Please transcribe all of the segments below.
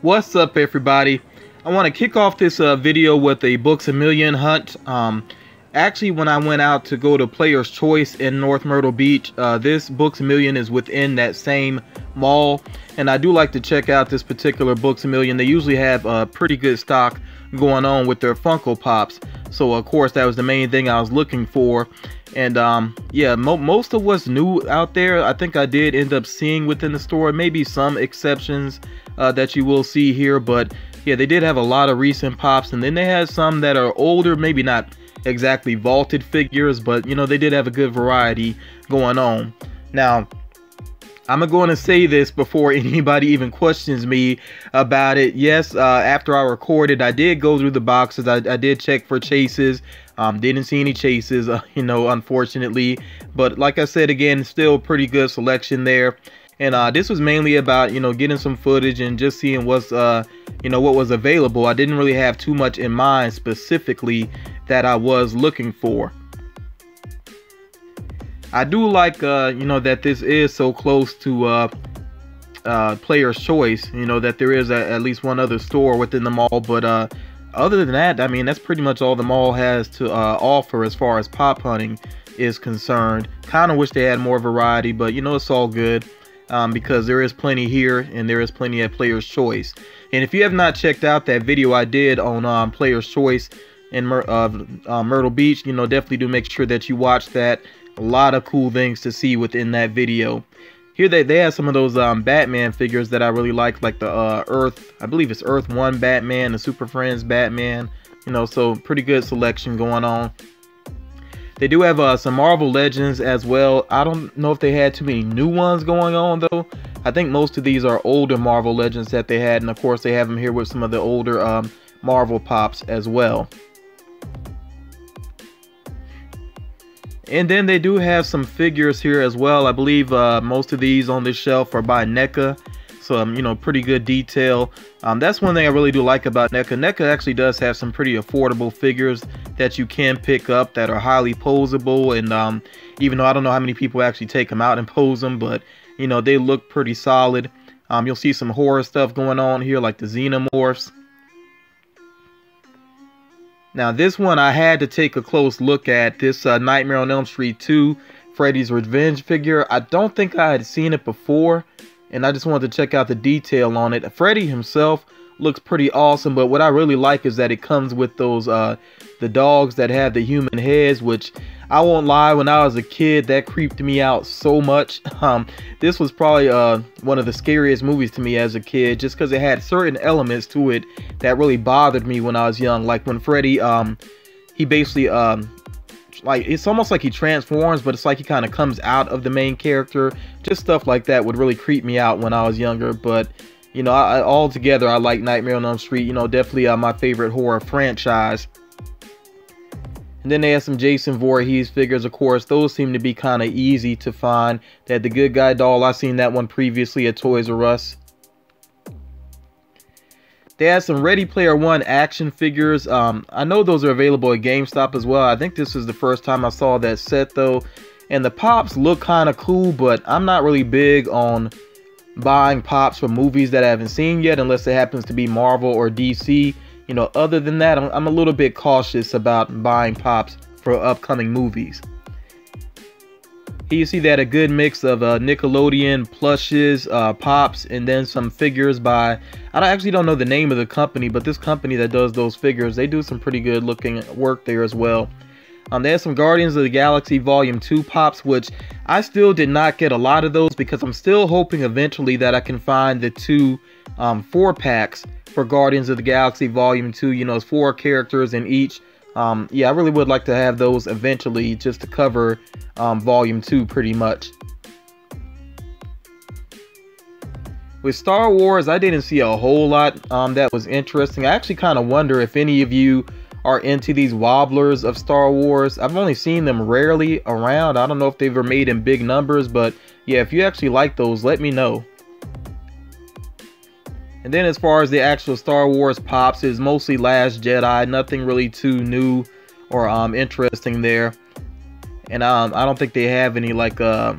What's up, everybody? I want to kick off this video with a Books A Million hunt. Actually, when I went out to go to Player's Choice in North Myrtle Beach, this Books A Million is within that same mall, and I do like to check out this particular Books A Million. They usually have pretty good stock going on with their Funko Pops, so of course that was the main thing I was looking for. And yeah, most of what's new out there, I think I did end up seeing within the store. Maybe some exceptions that you will see here, but yeah, they did have a lot of recent pops, and then they had some that are older, maybe not exactly vaulted figures, but you know, they did have a good variety going on. Now, I'm going to say this before anybody even questions me about it. Yes, after I recorded, I did go through the boxes. I did check for chases. Didn't see any chases, you know, unfortunately. But like I said, again, still pretty good selection there. And this was mainly about, you know, getting some footage and just seeing what's, you know, what was available. I didn't really have too much in mind specifically that I was looking for. I do like, you know, that this is so close to Player's Choice, you know, that there is at least one other store within the mall. But other than that, I mean, that's pretty much all the mall has to offer as far as pop hunting is concerned. Kind of wish they had more variety, but you know, it's all good. Because there is plenty here and there is plenty at Player's Choice. And if you have not checked out that video I did on Player's Choice in Myrtle Beach, you know, definitely do make sure that you watch that. A lot of cool things to see within that video. Here they have some of those Batman figures that I really like the Earth, I believe it's Earth 1 Batman, the Super Friends Batman, you know, so pretty good selection going on. They do have some Marvel Legends as well. I don't know if they had too many new ones going on, though. I think most of these are older Marvel Legends that they had. And, of course, they have them here with some of the older Marvel Pops as well. And then they do have some figures here as well. I believe most of these on this shelf are by NECA. So, you know, pretty good detail. That's one thing I really do like about NECA. NECA actually does have some pretty affordable figures that you can pick up that are highly posable. And even though I don't know how many people actually take them out and pose them, but, you know, they look pretty solid. You'll see some horror stuff going on here, like the Xenomorphs. Now, this one I had to take a close look at. This Nightmare on Elm Street 2 Freddy's Revenge figure. I don't think I had seen it before, and I just wanted to check out the detail on it. Freddy himself looks pretty awesome, but what I really like is that it comes with those the dogs that have the human heads, which I won't lie, when I was a kid, that creeped me out so much. This was probably one of the scariest movies to me as a kid, just because it had certain elements to it that really bothered me when I was young. Like when Freddy, he basically like, it's almost like he transforms, but it's like he kind of comes out of the main character. Just stuff like that would really creep me out when I was younger. But you know, altogether I like Nightmare on Elm Street. You know, definitely my favorite horror franchise. And then they have some Jason Voorhees figures, of course. Those seem to be kind of easy to find. They had the Good Guy doll. I seen that one previously at Toys R Us. They had some Ready Player One action figures. I know those are available at GameStop as well. I think this is the first time I saw that set, though. And the pops look kind of cool, but I'm not really big on buying pops from movies that I haven't seen yet, unless it happens to be Marvel or DC. You know, other than that, I'm a little bit cautious about buying pops for upcoming movies. Here you see that a good mix of Nickelodeon plushes, pops, and then some figures by, I actually don't know the name of the company, but this company that does those figures, they do some pretty good looking work there as well. They have some Guardians of the Galaxy Volume 2 pops, which I still did not get a lot of those because I'm still hoping eventually that I can find the two 4-packs for Guardians of the Galaxy Volume 2. You know, it's 4 characters in each. Yeah, I really would like to have those eventually just to cover Volume 2 pretty much. With Star Wars, I didn't see a whole lot that was interesting. I actually kind of wonder if any of you are into these wobblers of Star Wars. I've only seen them rarely around. I don't know if they were made in big numbers, but yeah, if you actually like those, let me know. And then as far as the actual Star Wars pops, is mostly Last Jedi. Nothing really too new or interesting there. And I don't think they have any, like I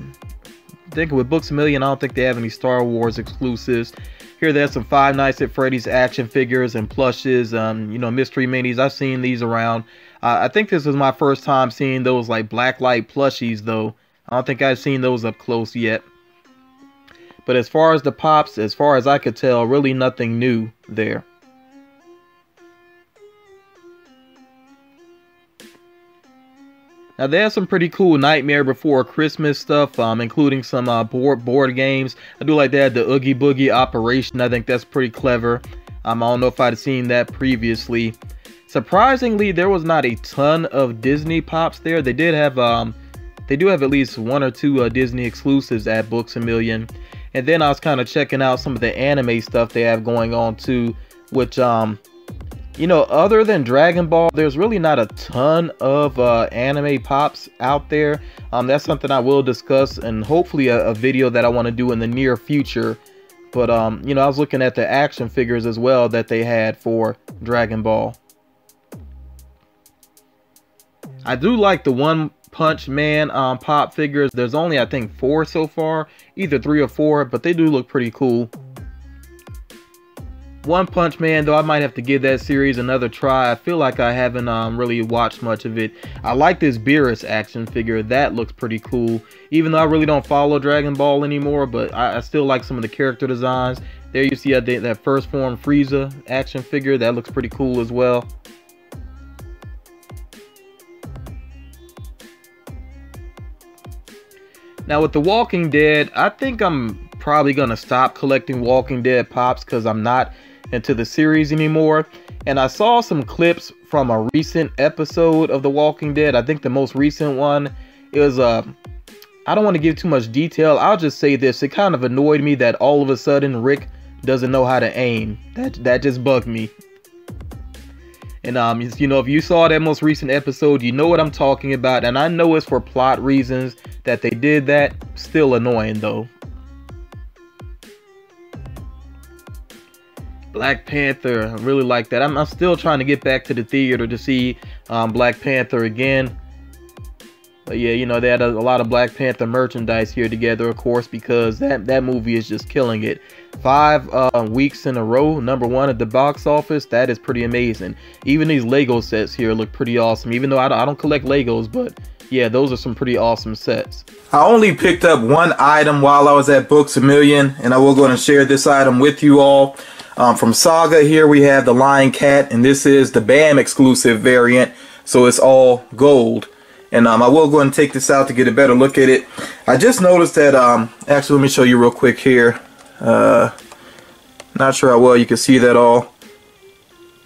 think with Books A Million, I don't think they have any Star Wars exclusives. Here there's some Five Nights at Freddy's action figures and plushes, you know, mystery minis. I've seen these around. I think this was my first time seeing those like blacklight plushies though. I don't think I've seen those up close yet. But as far as the pops, as far as I could tell, really nothing new there. Now there's some pretty cool Nightmare Before Christmas stuff, including some board games. I do like that, the Oogie Boogie Operation. I think that's pretty clever. I don't know if I'd seen that previously. Surprisingly, there was not a ton of Disney pops there. They did have, they do have at least one or two Disney exclusives at Books A Million. And then I was kind of checking out some of the anime stuff they have going on too, which you know, other than Dragon Ball, there's really not a ton of anime pops out there. That's something I will discuss, and hopefully a video that I want to do in the near future. But you know, I was looking at the action figures as well that they had for Dragon Ball. I do like the One Punch Man pop figures. There's only, I think, 4 so far, either 3 or 4, but they do look pretty cool. One Punch Man, though, I might have to give that series another try. I feel like I haven't really watched much of it. I like this Beerus action figure. That looks pretty cool. Even though I really don't follow Dragon Ball anymore, but I still like some of the character designs. There you see that first form Frieza action figure. That looks pretty cool as well. Now with The Walking Dead, I think I'm probably going to stop collecting Walking Dead pops because I'm not into the series anymore. And I saw some clips from a recent episode of The Walking Dead. I think the most recent one is I don't want to give too much detail. I'll just say this: it kind of annoyed me that all of a sudden Rick doesn't know how to aim. That just bugged me. And you know, if you saw that most recent episode, you know what I'm talking about. And I know it's for plot reasons that they did that. Still annoying though. Black Panther, I really like that. I'm still trying to get back to the theater to see Black Panther again. But yeah, you know, they had a lot of Black Panther merchandise here together, of course, because that movie is just killing it. 5 weeks in a row, #1 at the box office. That is pretty amazing. Even these Lego sets here look pretty awesome, even though I don't collect Legos, but yeah, those are some pretty awesome sets. I only picked up one item while I was at Books A Million, and I will go and share this item with you all. From Saga, here we have the Lion Cat, and this is the BAM exclusive variant, so it's all gold. And I will go and take this out to get a better look at it. I just noticed that, actually let me show you real quick here. Not sure how well you can see that all.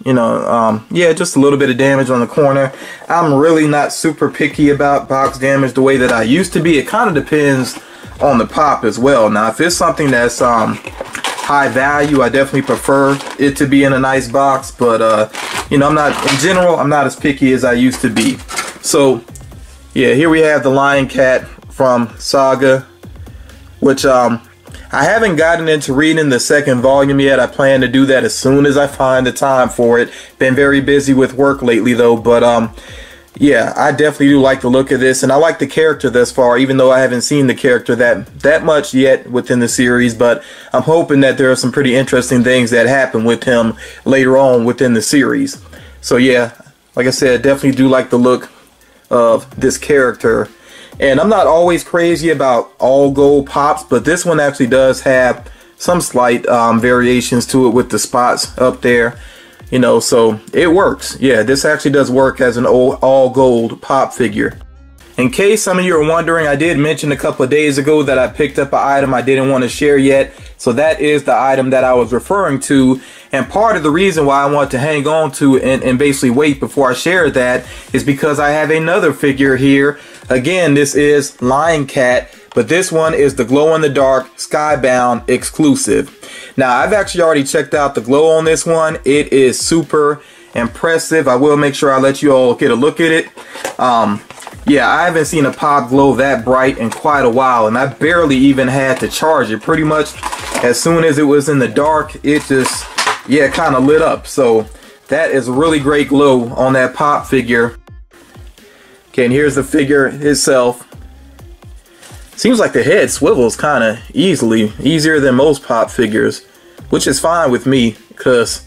You know, yeah, just a little bit of damage on the corner. I'm really not super picky about box damage the way that I used to be. It kind of depends on the pop as well. Now, if it's something that's high value, I definitely prefer it to be in a nice box. But, you know, in general, I'm not as picky as I used to be. So, yeah, here we have the Lion Cat from Saga, which I haven't gotten into reading the second volume yet. I plan to do that as soon as I find the time for it. Been very busy with work lately though, but yeah, I definitely do like the look of this, and I like the character thus far, even though I haven't seen the character that much yet within the series. But I'm hoping that there are some pretty interesting things that happen with him later on within the series. So yeah, like I said, definitely do like the look of this character. And I'm not always crazy about all gold pops, but this one actually does have some slight variations to it with the spots up there, you know, so it works. Yeah, this actually does work as an all gold pop figure. In case some of you are wondering, I did mention a couple of days ago that I picked up an item I didn't want to share yet. So that is the item that I was referring to. And part of the reason why I want to hang on to and basically wait before I share that is because I have another figure here. Again, this is Lion Cat, but this one is the glow-in-the-dark Skybound exclusive. Now, I've actually already checked out the glow on this one. It is super impressive. I will make sure I let you all get a look at it. Yeah, I haven't seen a pop glow that bright in quite a while, and I barely even had to charge it. Pretty much as soon as it was in the dark, it just, yeah, kind of lit up. So that is a really great glow on that pop figure. Okay, and here's the figure itself. Seems like the head swivels kind of easier than most pop figures, which is fine with me, because,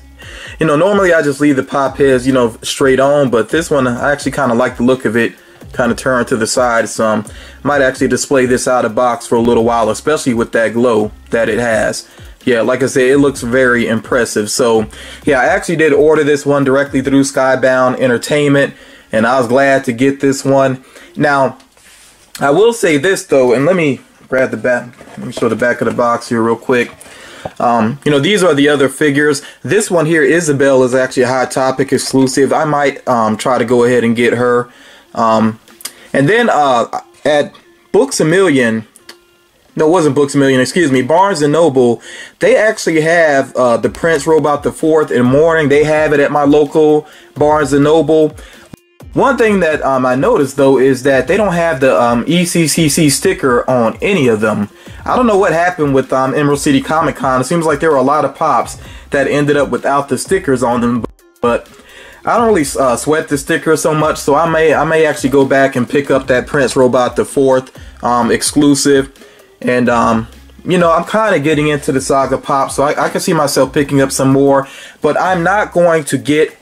you know, normally I just leave the pop heads, you know, straight on, but this one, I actually kind of like the look of it, kind of turned to the side some. Might actually display this out of box for a little while, especially with that glow that it has. Yeah, like I said, it looks very impressive. So, yeah, I actually did order this one directly through Skybound Entertainment, and I was glad to get this one. Now, I will say this, though, and let me grab the back, let me show the back of the box here real quick. You know, these are the other figures. This one here, Isabel, is actually a Hot Topic exclusive. I might try to go ahead and get her. And then at Books A Million, no, it wasn't Books A Million, excuse me, Barnes & Noble, they actually have the Prince Robot the Fourth in mourning. They have it at my local Barnes & Noble. One thing that I noticed, though, is that they don't have the ECCC sticker on any of them. I don't know what happened with Emerald City Comic Con. It seems like there were a lot of pops that ended up without the stickers on them, but I don't really sweat the sticker so much, so I may actually go back and pick up that Prince Robot the Fourth exclusive. And you know, I'm kind of getting into the Saga pop, so I can see myself picking up some more, but I'm not going to get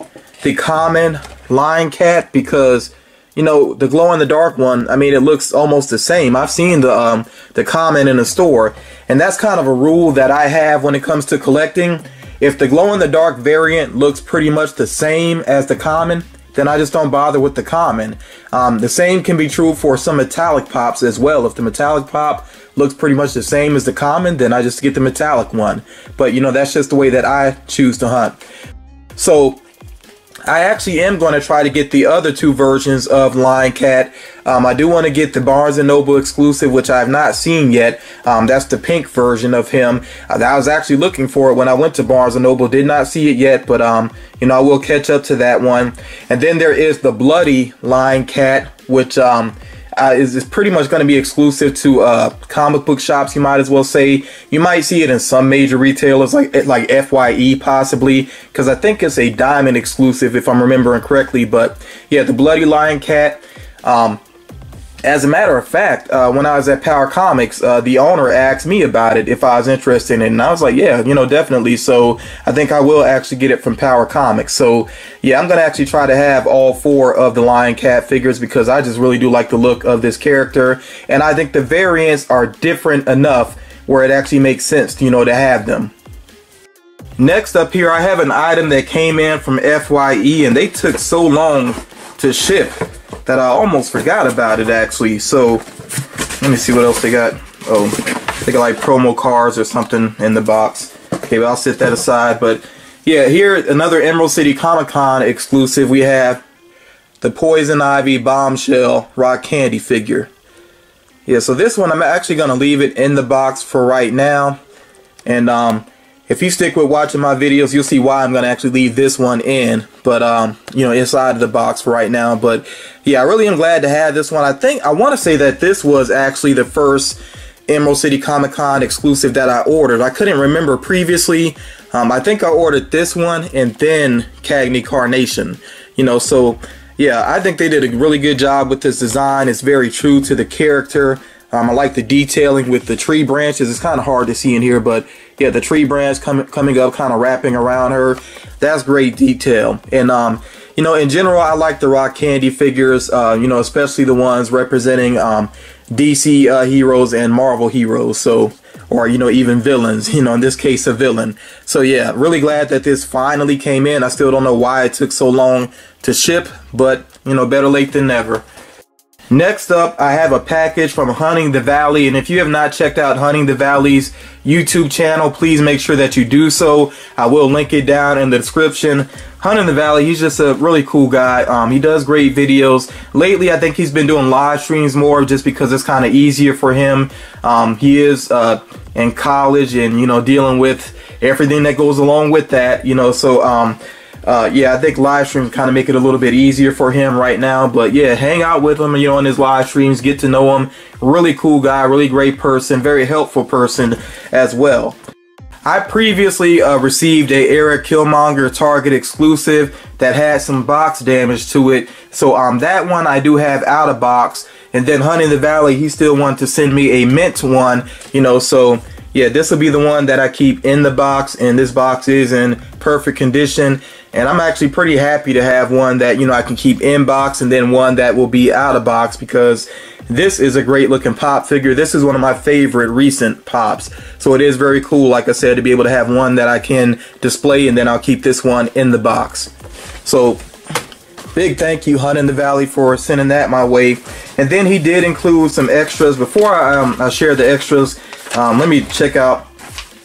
the common Lion Cat because, you know, the glow-in-the-dark one, I mean, it looks almost the same. I've seen the common in the store, and that's kind of a rule that I have when it comes to collecting. If the glow-in-the-dark variant looks pretty much the same as the common, then I just don't bother with the common. The same can be true for some metallic pops as well. If the metallic pop looks pretty much the same as the common, then I just get the metallic one. But, you know, that's just the way that I choose to hunt. So I actually am going to try to get the other two versions of Lion Cat. I do want to get the Barnes & Noble exclusive, which I have not seen yet. That's the pink version of him. I was actually looking for it when I went to Barnes & Noble. Did not see it yet, but you know, I will catch up to that one. And then there is the Bloody Lion Cat, which is pretty much going to be exclusive to comic book shops, you might as well say. You might see it in some major retailers like FYE possibly, because I think it's a Diamond exclusive if I'm remembering correctly. But yeah, the Bloody Lion Cat. As a matter of fact, when I was at Power Comics, the owner asked me about it if I was interested in it, and I was like, yeah, you know, definitely. So I think I will actually get it from Power Comics. So yeah, I'm going to actually try to have all 4 of the Lion Cat figures because I just really do like the look of this character, and I think the variants are different enough where it actually makes sense, you know, to have them. Next up here, I have an item that came in from FYE, and they took so long to ship that I almost forgot about it actually. So let me see what else they got. Oh, they got like promo cards or something in the box. Okay, but I'll set that aside. But yeah, here another Emerald City Comic Con exclusive. We have the Poison Ivy Bombshell Rock Candy figure. Yeah, so this one I'm actually gonna leave it in the box for right now. And if you stick with watching my videos, you'll see why I'm going to actually leave this one in. But, you know, inside of the box for right now. But, yeah, I really am glad to have this one. I want to say that this was actually the first Emerald City Comic Con exclusive that I ordered. I couldn't remember previously. I think I ordered this one and then Cagney Carnation. You know, so, yeah, I think they did a really good job with this design. It's very true to the character. I like the detailing with the tree branches. It's kind of hard to see in here, but yeah, the tree branch coming up, kind of wrapping around her. That's great detail. And you know, in general, I like the Rock Candy figures. You know, especially the ones representing DC heroes and Marvel heroes. So, or you know, even villains. You know, in this case, a villain. So yeah, really glad that this finally came in. I still don't know why it took so long to ship, but you know, better late than never. Next up, I have a package from Hunting the Valley, and if you have not checked out Hunting the Valley's YouTube channel, please make sure that you do so. I will link it down in the description. Hunting the Valley, he's just a really cool guy. He does great videos. Lately, I think he's been doing live streams more just because it's kind of easier for him. He is in college and, you know, dealing with everything that goes along with that, you know, so yeah, I think live streams kind of make it a little bit easier for him right now. But yeah, hang out with him, you know, in his live streams, get to know him. Really cool guy, really great person, very helpful person as well. I previously received a Eric Killmonger Target exclusive that had some box damage to it. So that one I do have out of box. And then Hunting the Valley, he still wanted to send me a mint one, you know, so yeah, this will be the one that I keep in the box, and this box is in perfect condition. And I'm actually pretty happy to have one that, you know, I can keep in box, and then one that will be out of box, because this is a great looking pop figure. This is one of my favorite recent pops. So it is very cool, like I said, to be able to have one that I can display, and then I'll keep this one in the box. So big thank you, Hunt in the Valley, for sending that my way. And then he did include some extras. Before I share the extras, let me check out.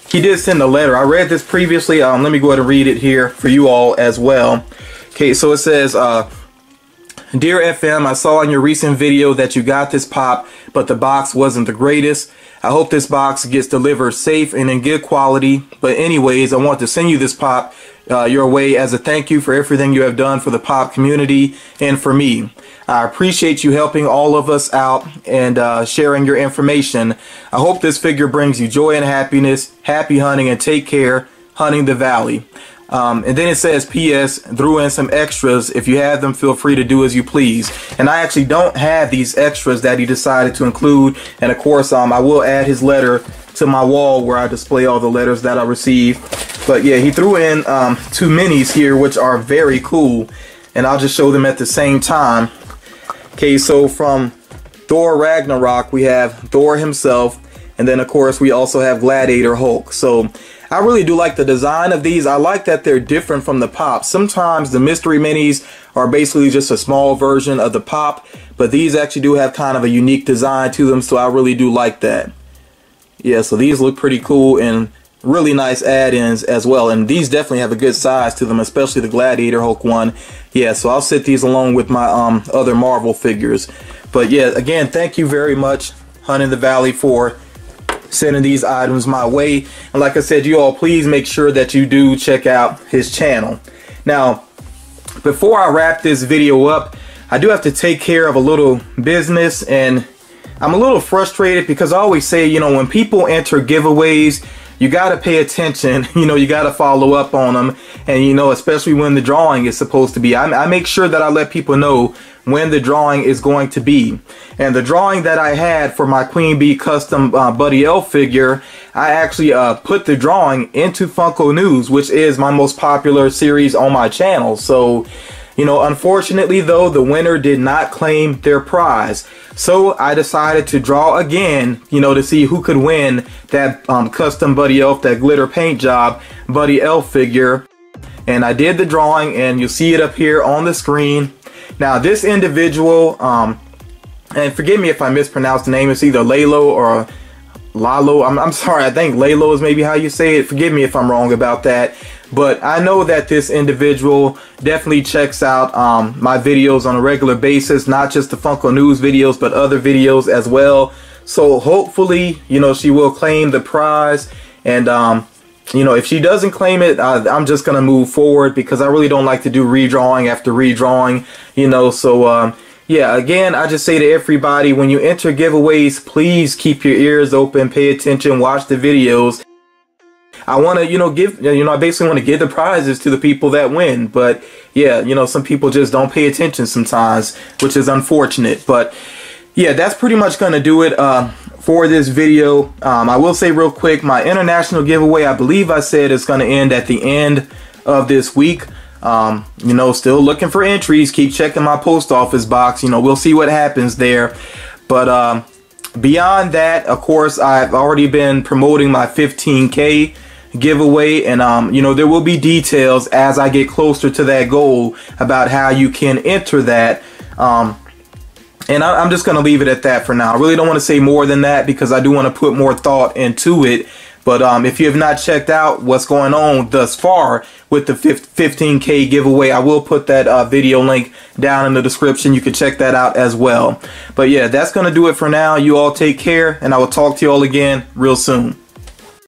He did send a letter. I read this previously. Let me go ahead and read it here for you all as well. Okay, so it says, Dear FM, I saw in your recent video that you got this pop, but the box wasn't the greatest. I hope this box gets delivered safe and in good quality. But anyways, I want to send you this pop your way as a thank you for everything you have done for the pop community and for me. I appreciate you helping all of us out and sharing your information. I hope this figure brings you joy and happiness. Happy hunting and take care. Hunting the Valley. And then it says, P.S. threw in some extras. If you have them, feel free to do as you please. And I actually don't have these extras that he decided to include. And of course, I will add his letter to my wall where I display all the letters that I received. But yeah, he threw in 2 minis here, which are very cool. And I'll just show them at the same time. Okay, so from Thor Ragnarok, we have Thor himself. And then, of course, we also have Gladiator Hulk. So I really do like the design of these. I like that they're different from the pop. Sometimes the mystery minis are basically just a small version of the pop, but these actually do have kind of a unique design to them, so I really do like that. Yeah, so these look pretty cool and really nice add-ins as well, and these definitely have a good size to them, especially the Gladiator Hulk one. Yeah, so I'll set these along with my other Marvel figures. But yeah, again, thank you very much, Hunt in the Valley, for sending these items my way. And like I said, you all please make sure that you do check out his channel. Now, before I wrap this video up, I do have to take care of a little business, and I'm a little frustrated because I always say, you know, when people enter giveaways, you got to pay attention. You know, you got to follow up on them, and you know, especially when the drawing is supposed to be. I make sure that I let people know when the drawing is going to be. And the drawing that I had for my Queen Bee custom Buddy Elf figure, I actually put the drawing into Funko News, which is my most popular series on my channel. So, you know, unfortunately though, the winner did not claim their prize. So I decided to draw again, you know, to see who could win that custom Buddy Elf, that glitter paint job Buddy Elf figure. And I did the drawing, and you'll see it up here on the screen. Now this individual, and forgive me if I mispronounce the name, it's either Lalo or Lalo. I'm sorry, I think Lalo is maybe how you say it. Forgive me if I'm wrong about that. But I know that this individual definitely checks out my videos on a regular basis, not just the Funko News videos, but other videos as well. So hopefully, you know, she will claim the prize. And you know, if she doesn't claim it, I'm just gonna move forward, because I really don't like to do redrawing after redrawing, you know. So yeah, again, I just say to everybody, when you enter giveaways, please keep your ears open, pay attention, watch the videos. I want to, you know, I basically want to give the prizes to the people that win. But yeah, you know, some people just don't pay attention sometimes, which is unfortunate. But yeah, that's pretty much going to do it for this video. I will say real quick, my international giveaway, I believe I said it's going to end at the end of this week. You know, still looking for entries. Keep checking my post office box. You know, we'll see what happens there. But beyond that, of course, I've already been promoting my 15K giveaway, and you know, there will be details as I get closer to that goal about how you can enter that. And I'm just going to leave it at that for now. I really don't want to say more than that, because I do want to put more thought into it. But if you have not checked out what's going on thus far with the 15K giveaway, I will put that video link down in the description. You can check that out as well. But yeah, that's going to do it for now. You all take care, and I will talk to you all again real soon.